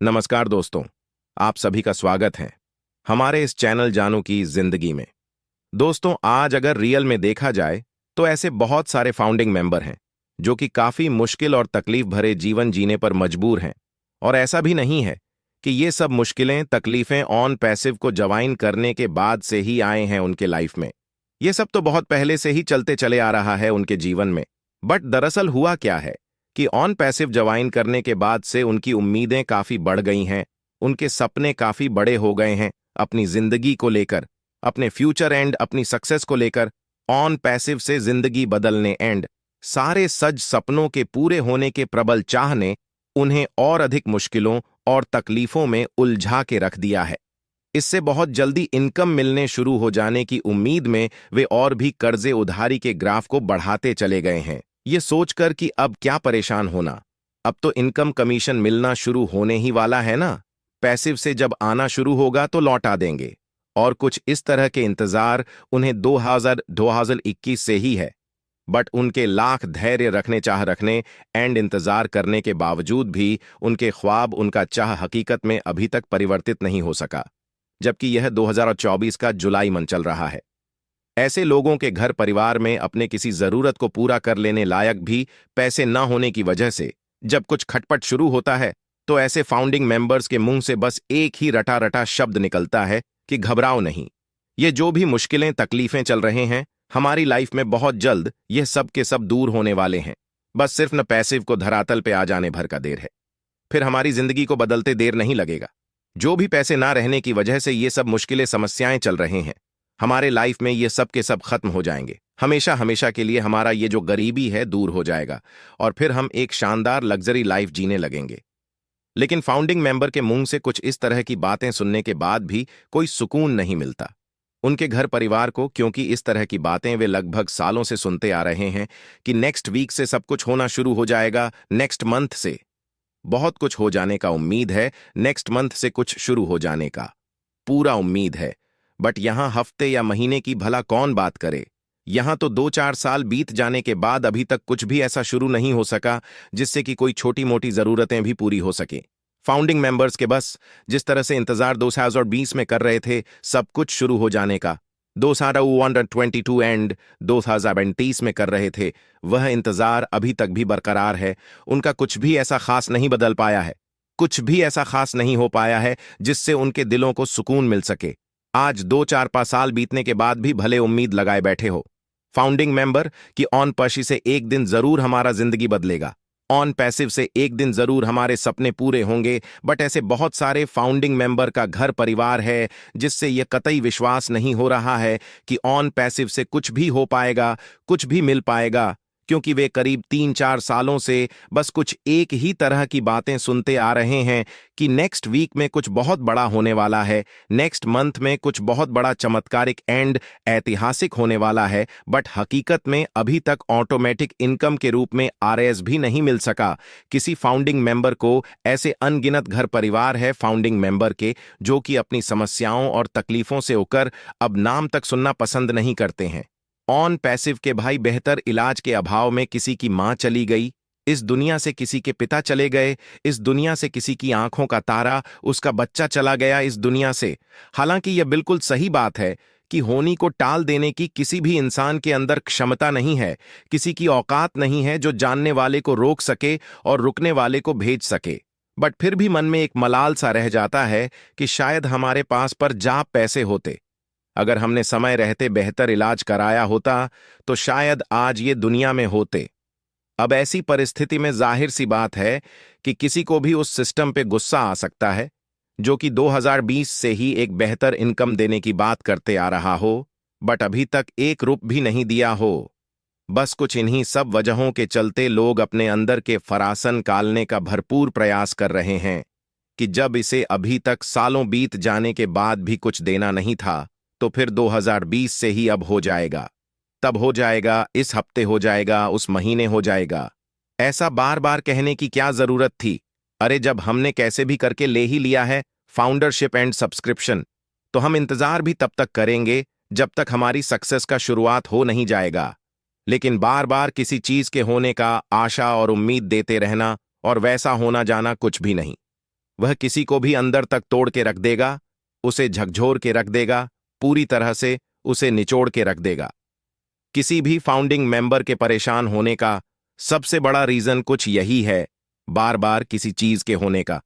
नमस्कार दोस्तों, आप सभी का स्वागत है हमारे इस चैनल जानू की जिंदगी में। दोस्तों, आज अगर रियल में देखा जाए तो ऐसे बहुत सारे फाउंडिंग मेंबर हैं जो कि काफी मुश्किल और तकलीफ भरे जीवन जीने पर मजबूर हैं। और ऐसा भी नहीं है कि ये सब मुश्किलें तकलीफें ऑन पैसिव को ज्वाइन करने के बाद से ही आए हैं उनके लाइफ में। ये सब तो बहुत पहले से ही चलते चले आ रहा है उनके जीवन में। बट दरअसल हुआ क्या है कि ऑन पैसिव ज्वाइन करने के बाद से उनकी उम्मीदें काफी बढ़ गई हैं, उनके सपने काफी बड़े हो गए हैं अपनी जिंदगी को लेकर, अपने फ्यूचर एंड अपनी सक्सेस को लेकर। ऑन पैसिव से जिंदगी बदलने एंड सारे सज सपनों के पूरे होने के प्रबल चाह ने उन्हें और अधिक मुश्किलों और तकलीफों में उलझा के रख दिया है। इससे बहुत जल्दी इनकम मिलने शुरू हो जाने की उम्मीद में वे और भी कर्जे उधारी के ग्राफ को बढ़ाते चले गए हैं, ये सोचकर कि अब क्या परेशान होना, अब तो इनकम कमीशन मिलना शुरू होने ही वाला है ना, पैसिव से जब आना शुरू होगा तो लौटा देंगे। और कुछ इस तरह के इंतजार उन्हें 2021 से ही है। बट उनके लाख धैर्य रखने चाह रखने एंड इंतजार करने के बावजूद भी उनके ख्वाब उनका चाह हकीकत में अभी तक परिवर्तित नहीं हो सका, जबकि यह 2024 का जुलाई मंथ चल रहा है। ऐसे लोगों के घर परिवार में अपने किसी जरूरत को पूरा कर लेने लायक भी पैसे न होने की वजह से जब कुछ खटपट शुरू होता है तो ऐसे फाउंडिंग मेंबर्स के मुंह से बस एक ही रटा रटा शब्द निकलता है कि घबराओ नहीं, ये जो भी मुश्किलें तकलीफें चल रहे हैं हमारी लाइफ में बहुत जल्द ये सब के सब दूर होने वाले हैं। बस सिर्फ न पैसिव को धरातल पे आ जाने भर का देर है, फिर हमारी जिंदगी को बदलते देर नहीं लगेगा। जो भी पैसे ना रहने की वजह से ये सब मुश्किलें समस्याएं चल रहे हैं हमारे लाइफ में ये सब के सब खत्म हो जाएंगे। हमेशा हमेशा के लिए हमारा ये जो गरीबी है दूर हो जाएगा और फिर हम एक शानदार लग्जरी लाइफ जीने लगेंगे। लेकिन फाउंडिंग मेंबर के मुंह से कुछ इस तरह की बातें सुनने के बाद भी कोई सुकून नहीं मिलता उनके घर परिवार को, क्योंकि इस तरह की बातें वे लगभग सालों से सुनते आ रहे हैं कि नेक्स्ट वीक से सब कुछ होना शुरू हो जाएगा, नेक्स्ट मंथ से बहुत कुछ हो जाने का उम्मीद है, नेक्स्ट मंथ से कुछ शुरू हो जाने का पूरा उम्मीद है। बट यहां हफ्ते या महीने की भला कौन बात करे, यहां तो 2-4 साल बीत जाने के बाद अभी तक कुछ भी ऐसा शुरू नहीं हो सका जिससे कि कोई छोटी मोटी जरूरतें भी पूरी हो सके। फाउंडिंग मेंबर्स के बस जिस तरह से इंतजार 2020 में कर रहे थे सब कुछ शुरू हो जाने का, 2022 एंड 2029 में कर रहे थे, वह इंतजार अभी तक भी बरकरार है। उनका कुछ भी ऐसा खास नहीं बदल पाया है, कुछ भी ऐसा खास नहीं हो पाया है जिससे उनके दिलों को सुकून मिल सके। आज 2-4 साल बीतने के बाद भी भले उम्मीद लगाए बैठे हो फाउंडिंग मेंबर कि ऑन पशी से एक दिन जरूर हमारा जिंदगी बदलेगा, ऑन पैसिव से एक दिन जरूर हमारे सपने पूरे होंगे। बट ऐसे बहुत सारे फाउंडिंग मेंबर का घर परिवार है जिससे यह कतई विश्वास नहीं हो रहा है कि ऑन पैसिव से कुछ भी हो पाएगा, कुछ भी मिल पाएगा, क्योंकि वे करीब 3-4 सालों से बस कुछ एक ही तरह की बातें सुनते आ रहे हैं कि नेक्स्ट वीक में कुछ बहुत बड़ा होने वाला है, नेक्स्ट मंथ में कुछ बहुत बड़ा चमत्कारिक एंड ऐतिहासिक होने वाला है। बट हकीकत में अभी तक ऑटोमेटिक इनकम के रूप में आरएस भी नहीं मिल सका किसी फाउंडिंग मेंबर को। ऐसे अनगिनत घर परिवार है फाउंडिंग मेंबर के जो कि अपनी समस्याओं और तकलीफों से होकर अब नाम तक सुनना पसंद नहीं करते हैं। ऑन पैसिव के भाई बेहतर इलाज के अभाव में किसी की मां चली गई इस दुनिया से, किसी के पिता चले गए इस दुनिया से, किसी की आंखों का तारा उसका बच्चा चला गया इस दुनिया से। हालांकि यह बिल्कुल सही बात है कि होनी को टाल देने की किसी भी इंसान के अंदर क्षमता नहीं है, किसी की औकात नहीं है जो जानने वाले को रोक सके और रुकने वाले को भेज सके। बट फिर भी मन में एक मलाल सा रह जाता है कि शायद हमारे पास पर जा पैसे होते, अगर हमने समय रहते बेहतर इलाज कराया होता तो शायद आज ये दुनिया में होते। अब ऐसी परिस्थिति में जाहिर सी बात है कि किसी को भी उस सिस्टम पे गुस्सा आ सकता है जो कि 2020 से ही एक बेहतर इनकम देने की बात करते आ रहा हो, बट अभी तक एक रुपया भी नहीं दिया हो। बस कुछ इन्हीं सब वजहों के चलते लोग अपने अंदर के फरासन कालने का भरपूर प्रयास कर रहे हैं कि जब इसे अभी तक सालों बीत जाने के बाद भी कुछ देना नहीं था तो फिर 2020 से ही अब हो जाएगा, तब हो जाएगा, इस हफ्ते हो जाएगा, उस महीने हो जाएगा। ऐसा बार बार कहने की क्या जरूरत थी? अरे जब हमने कैसे भी करके ले ही लिया है फाउंडरशिप एंड सब्सक्रिप्शन, तो हम इंतजार भी तब तक करेंगे जब तक हमारी सक्सेस का शुरुआत हो नहीं जाएगा। लेकिन बार बार किसी चीज के होने का आशा और उम्मीद देते रहना और वैसा होना जाना कुछ भी नहीं, वह किसी को भी अंदर तक तोड़ के रख देगा, उसे झकझोर के रख देगा, पूरी तरह से उसे निचोड़ के रख देगा। किसी भी फाउंडिंग मेंबर के परेशान होने का सबसे बड़ा रीजन कुछ यही है, बार बार किसी चीज के होने का,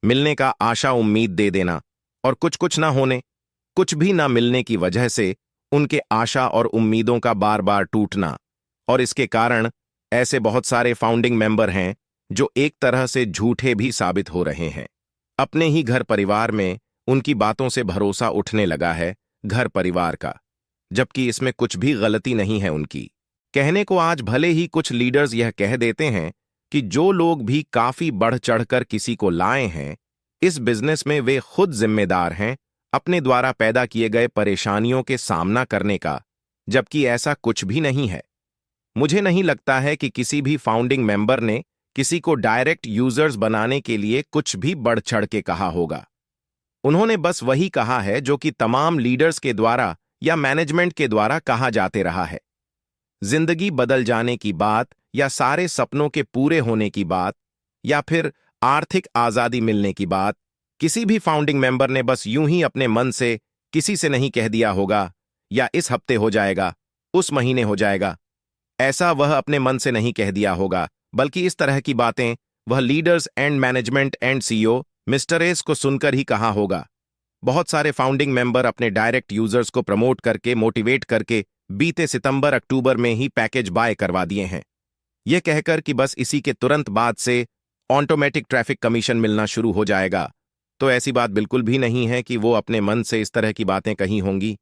मिलने का आशा उम्मीद दे देना, और कुछ कुछ ना होने, कुछ भी ना मिलने की वजह से उनके आशा और उम्मीदों का बार बार टूटना। और इसके कारण ऐसे बहुत सारे फाउंडिंग मेंबर हैं जो एक तरह से झूठे भी साबित हो रहे हैं। अपने ही घर परिवार में उनकी बातों से भरोसा उठने लगा है घर परिवार का, जबकि इसमें कुछ भी गलती नहीं है उनकी। कहने को आज भले ही कुछ लीडर्स यह कह देते हैं कि जो लोग भी काफी बढ़ चढ़कर किसी को लाए हैं इस बिजनेस में वे खुद जिम्मेदार हैं अपने द्वारा पैदा किए गए परेशानियों के सामना करने का, जबकि ऐसा कुछ भी नहीं है। मुझे नहीं लगता है कि किसी भी फाउंडिंग मेंबर ने किसी को डायरेक्ट यूजर्स बनाने के लिए कुछ भी बढ़ चढ़ के कहा होगा। उन्होंने बस वही कहा है जो कि तमाम लीडर्स के द्वारा या मैनेजमेंट के द्वारा कहा जाते रहा है। जिंदगी बदल जाने की बात, या सारे सपनों के पूरे होने की बात, या फिर आर्थिक आजादी मिलने की बात, किसी भी फाउंडिंग मेंबर ने बस यूं ही अपने मन से किसी से नहीं कह दिया होगा, या इस हफ्ते हो जाएगा, उस महीने हो जाएगा। ऐसा वह अपने मन से नहीं कह दिया होगा, बल्कि इस तरह की बातें वह leaders and management and CEO mister S को सुनकर ही कहा होगा। बहुत सारे फाउंडिंग मेंबर अपने डायरेक्ट यूजर्स को प्रमोट करके, मोटिवेट करके बीते सितंबर अक्टूबर में ही पैकेज बाय करवा दिए हैं, यह कहकर कि बस इसी के तुरंत बाद से ऑटोमेटिक ट्रैफिक कमीशन मिलना शुरू हो जाएगा। तो ऐसी बात बिल्कुल भी नहीं है कि वो अपने मन से इस तरह की बातें कही होंगी।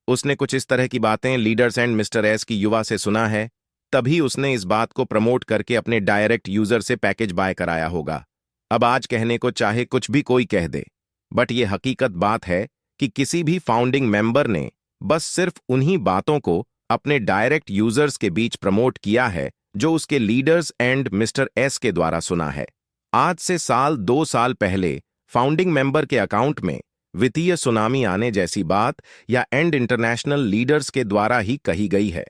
उसने कुछ इस तरह की बातें लीडर्स एंड मिस्टर एस की युवा से सुना है, तभी उसने इस बात को प्रमोट करके अपने डायरेक्ट यूजर से पैकेज बाय कराया होगा। अब आज कहने को चाहे कुछ भी कोई कह दे, बट ये हकीकत बात है कि किसी भी फाउंडिंग मेंबर ने बस सिर्फ उन्हीं बातों को अपने डायरेक्ट यूजर्स के बीच प्रमोट किया है जो उसके लीडर्स एंड मिस्टर एस के द्वारा सुना है। आज से 2 साल पहले फाउंडिंग मेंबर के अकाउंट में वित्तीय सुनामी आने जैसी बात या एंड इंटरनेशनल लीडर्स के द्वारा ही कही गई है।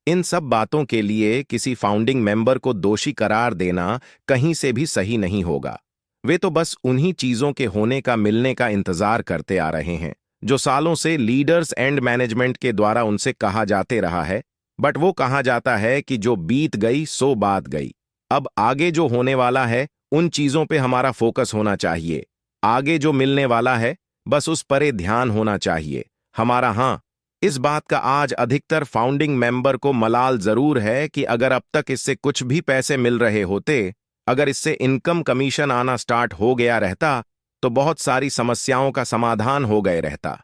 इन सब बातों के लिए किसी फाउंडिंग मेंबर को दोषी करार देना कहीं से भी सही नहीं होगा। वे तो बस उन्हीं चीजों के होने का, मिलने का इंतजार करते आ रहे हैं जो सालों से लीडर्स एंड मैनेजमेंट के द्वारा उनसे कहा जाते रहा है। बट वो कहा जाता है कि जो बीत गई सो बात गई। अब आगे जो होने वाला है उन चीजों पे हमारा फोकस होना चाहिए। आगे जो मिलने वाला है बस उस पर ध्यान होना चाहिए हमारा। हाँ, इस बात का आज अधिकतर फाउंडिंग मेंबर को मलाल जरूर है कि अगर अब तक इससे कुछ भी पैसे मिल रहे होते, अगर इससे इनकम कमीशन आना स्टार्ट हो गया रहता, तो बहुत सारी समस्याओं का समाधान हो गए रहता।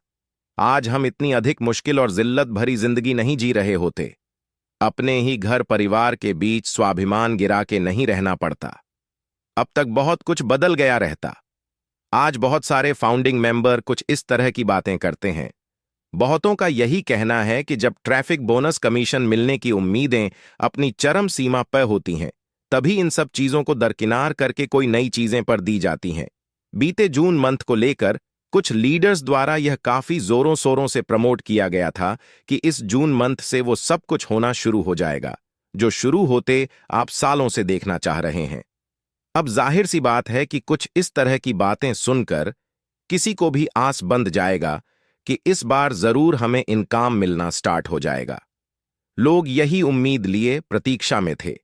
आज हम इतनी अधिक मुश्किल और जिल्लत भरी जिंदगी नहीं जी रहे होते। अपने ही घर परिवार के बीच स्वाभिमान गिरा के नहीं रहना पड़ता। अब तक बहुत कुछ बदल गया रहता। आज बहुत सारे फाउंडिंग मेंबर कुछ इस तरह की बातें करते हैं। बहुतों का यही कहना है कि जब ट्रैफिक बोनस कमीशन मिलने की उम्मीदें अपनी चरम सीमा पर होती हैं, तभी इन सब चीजों को दरकिनार करके कोई नई चीजें पर दी जाती हैं। बीते जून मंथ को लेकर कुछ लीडर्स द्वारा यह काफी जोरों शोरों से प्रमोट किया गया था कि इस जून मंथ से वो सब कुछ होना शुरू हो जाएगा, जो शुरू होते आप सालों से देखना चाह रहे हैं। अब जाहिर सी बात है कि कुछ इस तरह की बातें सुनकर किसी को भी आस बंध जाएगा कि इस बार जरूर हमें इनकाम मिलना स्टार्ट हो जाएगा। लोग यही उम्मीद लिए प्रतीक्षा में थे।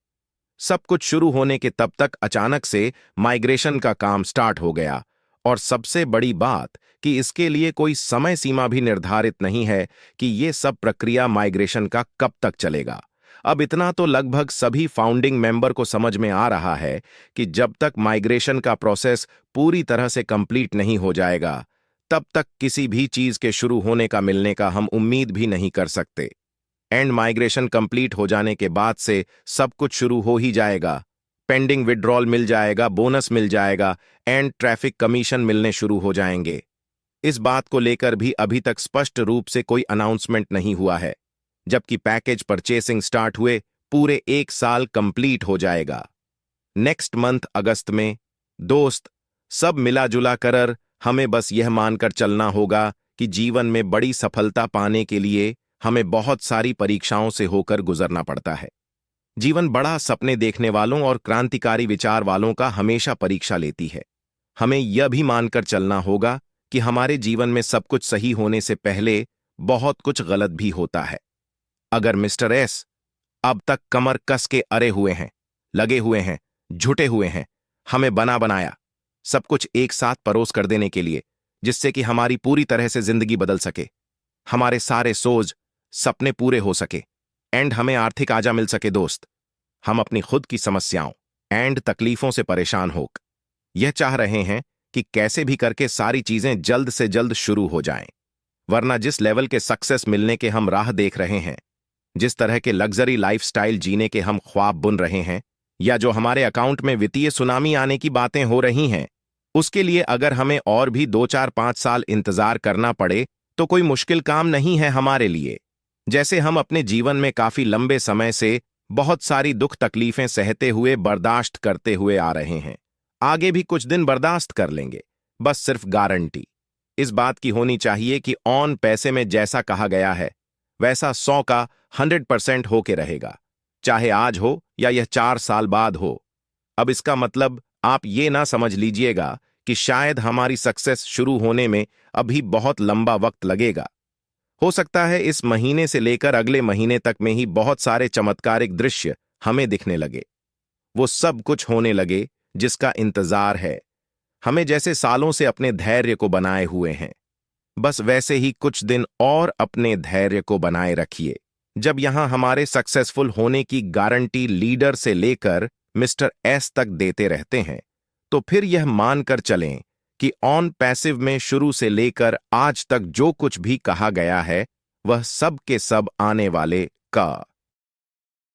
सब कुछ शुरू होने के तब तक अचानक से माइग्रेशन का काम स्टार्ट हो गया, और सबसे बड़ी बात कि इसके लिए कोई समय सीमा भी निर्धारित नहीं है कि ये सब प्रक्रिया माइग्रेशन का कब तक चलेगा। अब इतना तो लगभग सभी फाउंडिंग मेंबर को समझ में आ रहा है कि जब तक माइग्रेशन का प्रोसेस पूरी तरह से कंप्लीट नहीं हो जाएगा, तब तक किसी भी चीज के शुरू होने का, मिलने का हम उम्मीद भी नहीं कर सकते। एंड माइग्रेशन कंप्लीट हो जाने के बाद से सब कुछ शुरू हो ही जाएगा। पेंडिंग विड्रॉल मिल जाएगा, बोनस मिल जाएगा, एंड ट्रैफिक कमीशन मिलने शुरू हो जाएंगे। इस बात को लेकर भी अभी तक स्पष्ट रूप से कोई अनाउंसमेंट नहीं हुआ है, जबकि पैकेज परचेसिंग स्टार्ट हुए पूरे 1 साल कंप्लीट हो जाएगा। नेक्स्ट मंथ अगस्त में दोस्त सब मिला जुला कर हमें बस यह मानकर चलना होगा कि जीवन में बड़ी सफलता पाने के लिए हमें बहुत सारी परीक्षाओं से होकर गुजरना पड़ता है। जीवन बड़ा सपने देखने वालों और क्रांतिकारी विचार वालों का हमेशा परीक्षा लेती है। हमें यह भी मानकर चलना होगा कि हमारे जीवन में सब कुछ सही होने से पहले बहुत कुछ गलत भी होता है। अगर मिस्टर एस अब तक कमर कस के अरे हुए हैं, लगे हुए हैं, झुटे हुए हैं, हमें बना बनाया सब कुछ एक साथ परोस कर देने के लिए, जिससे कि हमारी पूरी तरह से जिंदगी बदल सके, हमारे सारे सोच सपने पूरे हो सके एंड हमें आर्थिक आजा मिल सके दोस्त, हम अपनी खुद की समस्याओं एंड तकलीफों से परेशान हो यह चाह रहे हैं कि कैसे भी करके सारी चीजें जल्द से जल्द शुरू हो जाएं। वरना जिस लेवल के सक्सेस मिलने के हम राह देख रहे हैं, जिस तरह के लग्जरी लाइफस्टाइल जीने के हम ख्वाब बुन रहे हैं, या जो हमारे अकाउंट में वित्तीय सुनामी आने की बातें हो रही हैं, उसके लिए अगर हमें और भी 2 4 5 साल इंतजार करना पड़े तो कोई मुश्किल काम नहीं है हमारे लिए। जैसे हम अपने जीवन में काफी लंबे समय से बहुत सारी दुख तकलीफें सहते हुए बर्दाश्त करते हुए आ रहे हैं, आगे भी कुछ दिन बर्दाश्त कर लेंगे। बस सिर्फ गारंटी इस बात की होनी चाहिए कि ऑन पैसे में जैसा कहा गया है वैसा 100 का 100% होके रहेगा, चाहे आज हो या यह 4 साल बाद हो। अब इसका मतलब आप ये ना समझ लीजिएगा कि शायद हमारी सक्सेस शुरू होने में अभी बहुत लंबा वक्त लगेगा। हो सकता है इस महीने से लेकर अगले महीने तक में ही बहुत सारे चमत्कारिक दृश्य हमें दिखने लगे, वो सब कुछ होने लगे जिसका इंतजार है। हमें जैसे सालों से अपने धैर्य को बनाए हुए हैं, बस वैसे ही कुछ दिन और अपने धैर्य को बनाए रखिए। जब यहां हमारे सक्सेसफुल होने की गारंटी लीडर से लेकर मिस्टर एस तक देते रहते हैं, तो फिर यह मानकर चलें कि ऑन पैसिव में शुरू से लेकर आज तक जो कुछ भी कहा गया है वह सब के सब आने वाले का